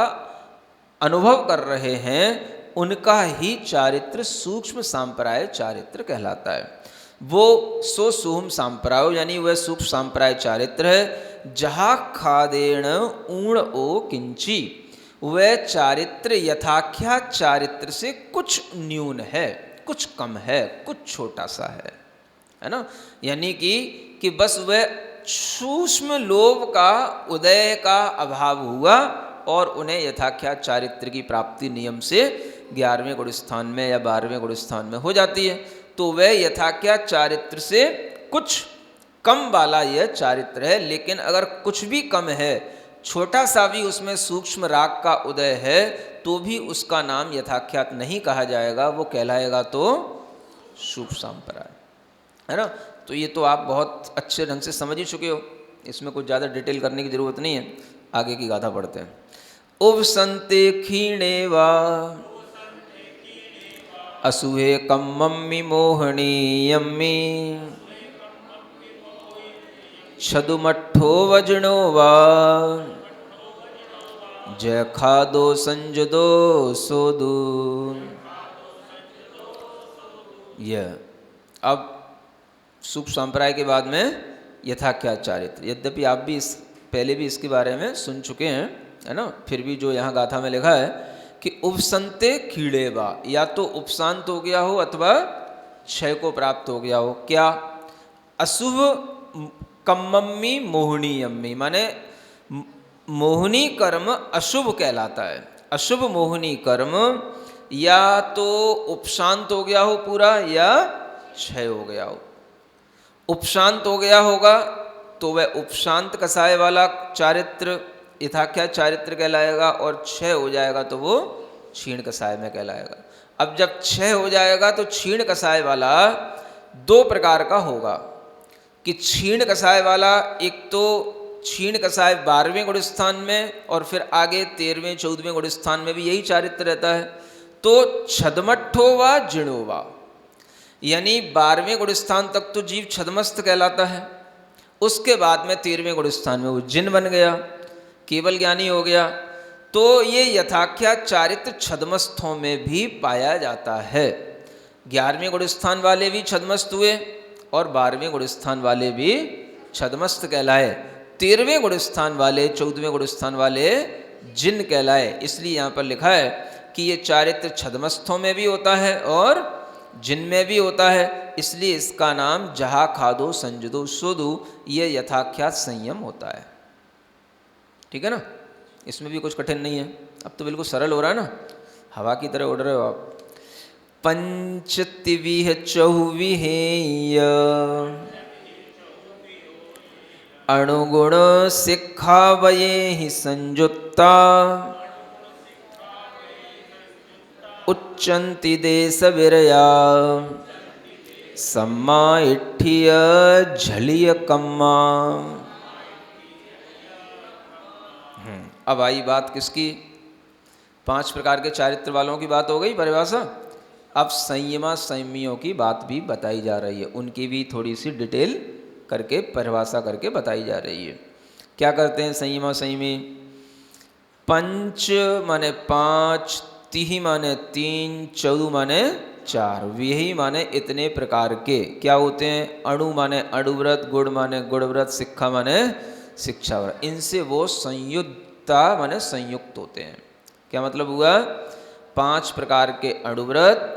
अनुभव कर रहे हैं, उनका ही चारित्र सूक्ष्म सांप्राय चारित्र कहलाता है। वो सो सुहुम सांप्रायो यानी वह सूक्ष्म सांप्राय चारित्र है। जहा खादेण ऊण ओ किंची, वह चारित्र यथाख्या चारित्र से कुछ न्यून है, कुछ कम है, कुछ छोटा सा है ना। यानी कि बस वह सूक्ष्म लोभ का उदय का अभाव हुआ और उन्हें यथाख्या चारित्र की प्राप्ति नियम से 11वें गुण स्थान में या 12वें गुण स्थान में हो जाती है। तो वह यथाख्या चारित्र से कुछ कम वाला यह चारित्र है। लेकिन अगर कुछ भी कम है, छोटा सा भी उसमें सूक्ष्म राग का उदय है, तो भी उसका नाम यथाख्यात नहीं कहा जाएगा, वो कहलाएगा तो शुभ सांप्राय, है ना। तो ये तो आप बहुत अच्छे ढंग से समझ ही चुके हो, इसमें कुछ ज़्यादा डिटेल करने की जरूरत नहीं है। आगे की गाथा पढ़ते हैं। उवसन्ते क्षीणे वा असुहे कम्मम्मि मोहनीयम्मि छदुमट्ठो वजनो वा जय खादो संजदो सोदू। यह अब सूक्ष्म संप्राय के बाद में यथाख्या चारित्र। यद्यपि आप भी पहले भी इसके बारे में सुन चुके हैं, है ना, फिर भी जो यहाँ गाथा में लिखा है कि उपसंते कीड़ेवा, या तो उपशांत हो गया हो अथवा क्षय को प्राप्त हो गया हो। क्या? अशुभ कम्मम्मी मोहनीयम्मी, माने मोहनी कर्म अशुभ कहलाता है। अशुभ मोहनी कर्म या तो उपशांत हो गया हो पूरा या क्षय हो गया हो। उपशांत हो गया होगा तो वह उपशांत कसाय वाला चारित्र यथाख्या चारित्र कहलाएगा, और क्षय हो जाएगा तो वो क्षीण कसाय में कहलाएगा। अब जब क्षय हो जाएगा तो क्षीण कसाय वाला 2 प्रकार का होगा कि क्षीण कसाय वाला, एक तो क्षीण कसाय 12वें गुण स्थान में और फिर आगे 13वें 14वें गुण स्थान में भी यही चारित्र रहता है। तो छदमट्ठो वा जिणो वा, यानी 12वें गुण स्थान तक तो जीव छदमस्त कहलाता है, उसके बाद में 13वें गुण स्थान में वो जिन बन गया, केवल ज्ञानी हो गया। तो ये यथाख्या चारित्र छदमस्थों में भी पाया जाता है। 11वें गुण स्थान वाले भी छदमस्त हुए और 12वें गुण स्थान वाले भी छदमस्त कहलाए। 13वें गुण स्थान वाले 14वें गुण स्थान वाले जिन कहलाए। इसलिए यहाँ पर लिखा है कि ये चारित्र छदमस्थों में भी होता है और जिन में भी होता है। इसलिए इसका नाम जहा खादो संजदो सोदू, ये यथाख्यात संयम होता है। ठीक है ना, इसमें भी कुछ कठिन नहीं है। अब तो बिल्कुल सरल हो रहा है ना, हवा की तरह उड़ रहे हो आप। पंचतिविह चौविहेय अणुगुण सिखावये ही संयुक्ता उच्चन्ति देश विरया सम्मा इठ्ठिय झलिय कम्मा। अब आई बात किसकी? 5 प्रकार के चारित्र वालों की बात हो गई परिभाषा। अब संयमा संयमियों की बात भी बताई जा रही है, उनकी भी थोड़ी सी डिटेल करके परिभाषा करके बताई जा रही है। क्या करते हैं संयमा संयमी? पंच माने 5, तिहि माने 3, चौदु माने 4, विहि माने इतने प्रकार के क्या होते हैं? अणु माने अणुव्रत, गुण माने गुणव्रत, शिक्षा माने शिक्षाव्रत। इनसे वो संयुक्ता माने संयुक्त होते हैं। क्या मतलब हुआ? 5 प्रकार के अणुव्रत,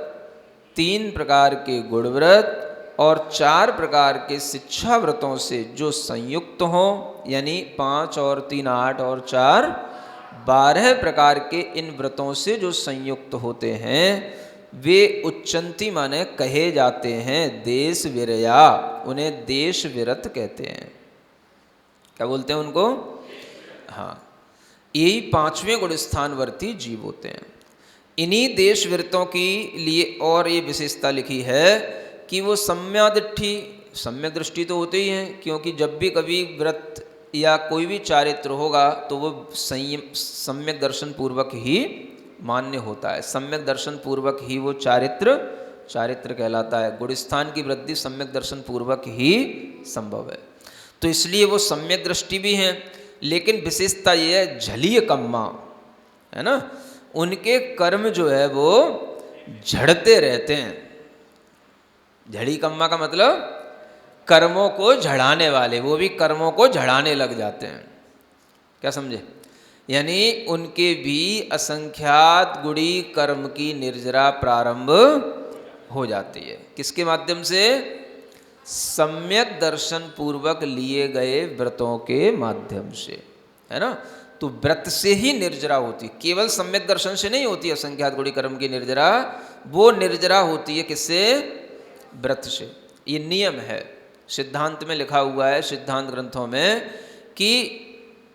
3 प्रकार के गुण व्रत और 4 प्रकार के शिक्षा व्रतों से जो संयुक्त हों, यानी 5 और 3 8 और 4 12 प्रकार के इन व्रतों से जो संयुक्त होते हैं वे उच्चंती माने कहे जाते हैं देश विरया, उन्हें देश विरत कहते हैं। क्या बोलते हैं उनको? हाँ, यही 5वें गुण स्थानवर्ती जीव होते हैं। इन्हीं देश विरतों की लिए और ये विशेषता लिखी है कि वो सम्यदिष्टि, सम्यक दृष्टि तो होते ही हैं, क्योंकि जब भी कभी व्रत या कोई भी चारित्र होगा तो वो सम्यक दर्शन पूर्वक ही मान्य होता है। सम्यक दर्शन पूर्वक ही वो चारित्र कहलाता है। गुण स्थान की वृद्धि सम्यक दर्शन पूर्वक ही संभव है। तो इसलिए वो सम्यक दृष्टि भी हैं, लेकिन विशेषता ये है झलीय कम्मा, है ना, उनके कर्म जो है वो झड़ते रहते हैं। झड़ी कम्मा का मतलब कर्मों को झड़ाने वाले, वो भी कर्मों को झड़ाने लग जाते हैं। क्या समझे? यानी उनके भी असंख्यात गुणी कर्म की निर्जरा प्रारंभ हो जाती है। किसके माध्यम से? सम्यक दर्शन पूर्वक लिए गए व्रतों के माध्यम से, है ना। तो व्रत से ही निर्जरा होती, केवल सम्यक दर्शन से नहीं होती असंख्यात गुणी कर्म की निर्जरा, वो निर्जरा होती है किससे? व्रत से। ये नियम है, सिद्धांत में लिखा हुआ है, सिद्धांत ग्रंथों में, कि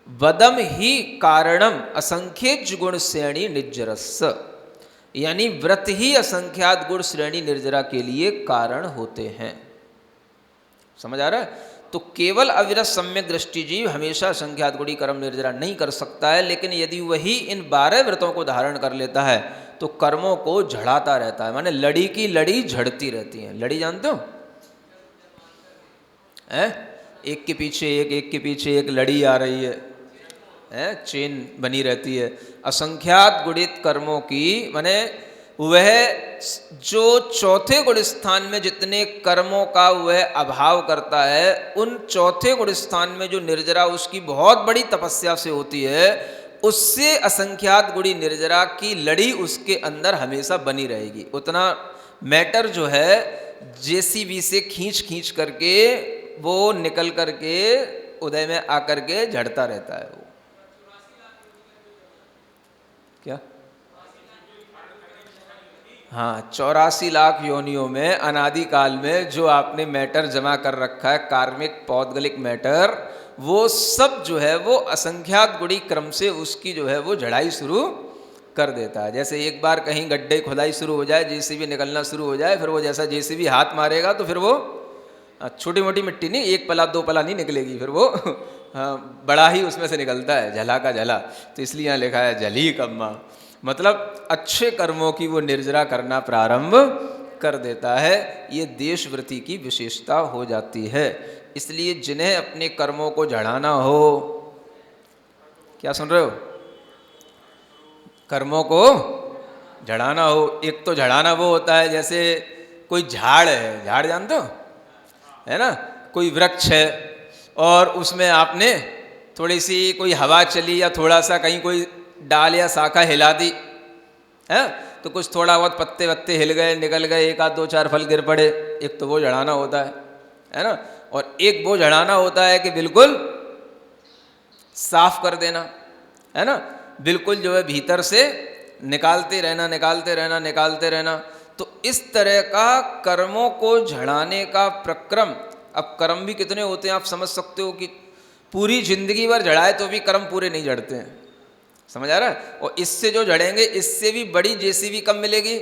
वदम ही कारणम असंख्येज गुण श्रेणी निर्जरस्य, यानी व्रत ही असंख्यात गुण श्रेणी निर्जरा के लिए कारण होते हैं। समझ आ रहा है? तो केवल अविरत सम्यक दृष्टि जीव हमेशा असंख्यात गुणी कर्म निर्जरा नहीं कर सकता है, लेकिन यदि वही इन 12 व्रतों को धारण कर लेता है तो कर्मों को झड़ाता रहता है। माने लड़ी की लड़ी झड़ती रहती है। लड़ी जानते हो? एक के पीछे एक के पीछे एक लड़ी आ रही है, चेन बनी रहती है। असंख्यात गुणित कर्मों की, माने वह जो चौथे गुण स्थान में जितने कर्मों का वह अभाव करता है, उन चौथे गुण स्थान में जो निर्जरा उसकी बहुत बड़ी तपस्या से होती है, उससे असंख्यात गुणी निर्जरा की लड़ी उसके अंदर हमेशा बनी रहेगी। उतना मैटर जो है जेसीबी से खींच करके वो निकल करके उदय में आकर के झड़ता रहता है। वो क्या? हाँ, 84 लाख योनियों में अनादिकाल में जो आपने मैटर जमा कर रखा है, कार्मिक पौद्गलिक मैटर, वो सब जो है वो असंख्यात गुणी क्रम से उसकी जो है वो झड़ाई शुरू कर देता है। जैसे एक बार कहीं गड्ढे खुदाई शुरू हो जाए, जेसीबी निकलना शुरू हो जाए, फिर वो जैसा जेसीबी हाथ मारेगा तो फिर वो छोटी मोटी मिट्टी नहीं, 1 पला 2 पला नहीं निकलेगी, फिर वो बड़ा ही उसमें से निकलता है, झला का झला। तो इसलिए यहाँ लिखा है झली कम्मा, मतलब अच्छे कर्मों की वो निर्जरा करना प्रारंभ कर देता है। ये देशवृत्ति की विशेषता हो जाती है। इसलिए जिन्हें अपने कर्मों को झड़ाना हो, क्या सुन रहे हो? कर्मों को झड़ाना हो, एक तो झड़ाना वो होता है जैसे कोई झाड़ है, झाड़ जानते हो, है ना, कोई वृक्ष है और उसमें आपने थोड़ी सी कोई हवा चली या थोड़ा सा कहीं कोई डाल या शाखा हिला दी है, तो कुछ थोड़ा बहुत पत्ते वत्ते हिल गए, निकल गए, 1 आध 2 4 फल गिर पड़े। एक तो वो झड़ाना होता है ना, और एक वो झड़ाना होता है कि बिल्कुल साफ कर देना, है ना, बिल्कुल जो है भीतर से निकालते रहना। तो इस तरह का कर्मों को झड़ाने का प्रक्रम, अब कर्म भी कितने होते हैं आप समझ सकते हो कि पूरी जिंदगी भर झड़ाए तो भी कर्म पूरे नहीं झड़ते हैं। समझ आ रहा है? और इससे जो झड़ेंगे इससे भी बड़ी जेसीबी कब मिलेगी?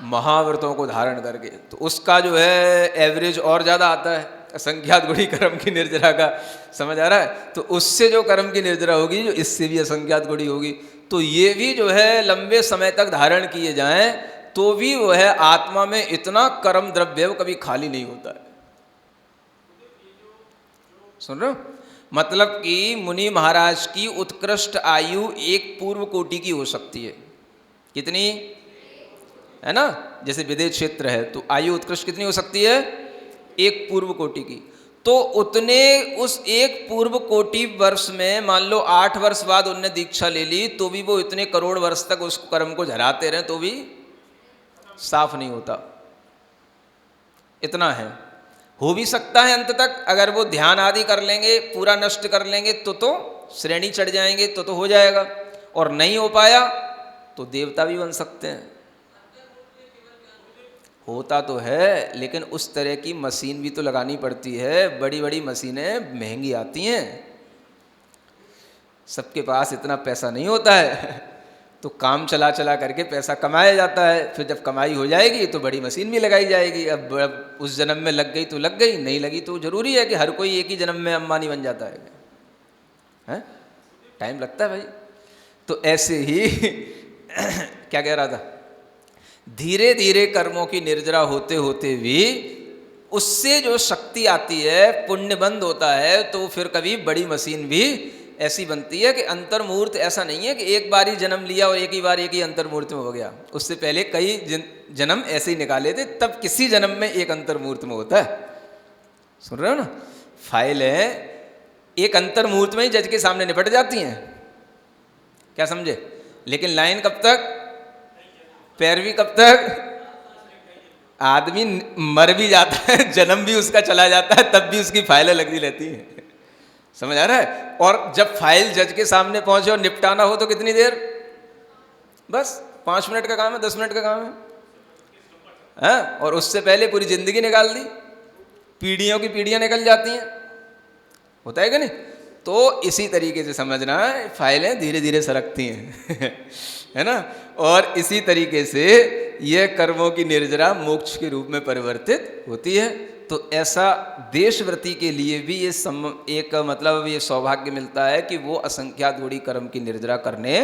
महाव्रतों को धारण करके। तो उसका जो है एवरेज और ज़्यादा आता है असंख्यात गुणी कर्म की निर्जरा का। समझ आ रहा है? तो उससे जो कर्म की निर्जरा होगी जो इससे भी असंख्यात गुणी होगी, तो ये भी जो है लंबे समय तक धारण किए जाएं तो भी वो है आत्मा में इतना कर्म द्रव्य वो कभी खाली नहीं होता है। सुन रहे हो? मतलब कि मुनि महाराज की उत्कृष्ट आयु एक पूर्व कोटि की हो सकती है। कितनी? है ना, जैसे विदेश क्षेत्र है तो आयु उत्कृष्ट कितनी हो सकती है? एक पूर्व कोटि की। तो उतने उस एक पूर्व कोटि वर्ष में मान लो 8 वर्ष बाद उनने दीक्षा ले ली तो भी वो इतने करोड़ वर्ष तक उस कर्म को झराते रहे तो भी साफ नहीं होता। इतना है। हो भी सकता है अंत तक, अगर वो ध्यान आदि कर लेंगे, पूरा नष्ट कर लेंगे तो श्रेणी चढ़ जाएंगे तो हो जाएगा, और नहीं हो पाया तो देवता भी बन सकते हैं। होता तो है, लेकिन उस तरह की मशीन भी तो लगानी पड़ती है। बड़ी बड़ी मशीनें महंगी आती हैं, सबके पास इतना पैसा नहीं होता है। तो काम चला चला करके पैसा कमाया जाता है, फिर जब कमाई हो जाएगी तो बड़ी मशीन भी लगाई जाएगी। अब उस जन्म में लग गई तो लग गई, नहीं लगी तो जरूरी है कि हर कोई एक ही जन्म में अंबानी बन जाता है? टाइम लगता है भाई। तो ऐसे ही क्या कह रहा था, धीरे धीरे कर्मों की निर्जरा होते होते भी उससे जो शक्ति आती है, पुण्य बंद होता है, तो फिर कभी बड़ी मशीन भी ऐसी बनती है कि अंतर्मूर्त ऐसा नहीं है कि एक बार ही जन्म लिया और एक ही बार एक ही अंतर्मूर्त में हो गया। उससे पहले कई जन्म ऐसे ही निकाले थे, तब किसी जन्म में एक अंतर्मूर्त में होता है। सुन रहे हो ना? फाइल है, एक अंतर्मूर्त में ही जज के सामने निपट जाती हैं। क्या समझे? लेकिन लाइन कब तक, पैरवी कब तक? आदमी मर भी जाता है, जन्म भी उसका चला जाता है, तब भी उसकी फाइलें लगी रहती हैं। समझ आ रहा है? और जब फाइल जज के सामने पहुंचे और निपटाना हो तो कितनी देर? बस 5 मिनट का काम है, 10 मिनट का काम है। और उससे पहले पूरी जिंदगी निकाल दी, पीढ़ियों की पीढ़ियां निकल जाती हैं। होता है कि नहीं? तो इसी तरीके से समझना है, फाइलें धीरे धीरे सरकती हैं है ना? और इसी तरीके से ये कर्मों की निर्जरा मोक्ष के रूप में परिवर्तित होती है। तो ऐसा देशव्रती के लिए भी ये एक मतलब ये सौभाग्य मिलता है कि वो असंख्यात गुणी कर्म की निर्जरा करने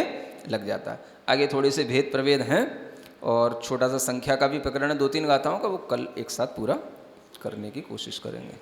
लग जाता है। आगे थोड़े से भेद प्रभेद हैं और छोटा सा संख्या का भी प्रकरण है, 2-3 गाथाओं का, वो कल एक साथ पूरा करने की कोशिश करेंगे।